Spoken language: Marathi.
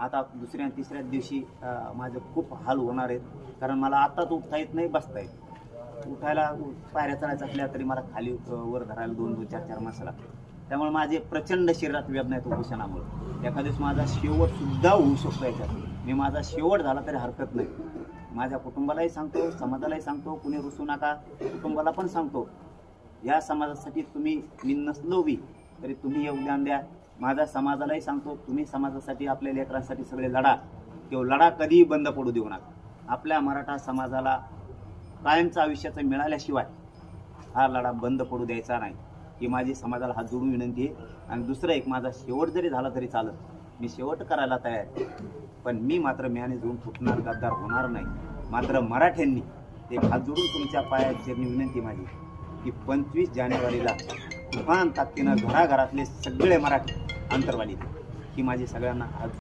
आता दुसऱ्या आणि तिसऱ्या दिवशी माझं खूप हाल होणार आहेत, कारण मला आताच उठता येत नाही, बसता येत. उठायला पायऱ्या चढायचं असल्या तरी मला खाली वर धरायला 2-2, 4-4 माणसं लागतात. त्यामुळे माझे प्रचंड शरीरात वेदना आहेत उपोषणामुळे. एखाद्या दिवस माझा शेवटसुद्धा होऊ शकतो याच्यात. मी माझा शेवट झाला तरी हरकत नाही. माझ्या कुटुंबालाही सांगतो, समाजालाही सांगतो, कुणी रुसू नका. कुटुंबाला पण सांगतो, या समाजासाठी तुम्ही, मी नसलो बी तरी तुम्ही योगदान द्या. माझ्या समाजालाही सांगतो, तुम्ही समाजासाठी, आपल्या लेकरांसाठी सगळे लढा. तो लढा कधीही बंद पडू देऊ नका. आपल्या मराठा समाजाला कायमचं आयुष्याचं मिळाल्याशिवाय हा लढा बंद पडू द्यायचा नाही, ही माझी समाजाला हात जोडून विनंती आहे. आणि दुसरं एक, माझा शेवट जरी झाला तरी चालत, मी शेवट करायला तयार आहे. पण मी मात्र म्याने जाऊन फुटणार, गद्दार होणार नाही. मात्र मराठ्यांनी एक हात जोडून तुमच्या पायाची विनंती माझी की 25 जानेवारीला तुफान ताकदीनं घराघरातले सगळे मराठी अंतरवाली ही माझी सगळ्यांना हात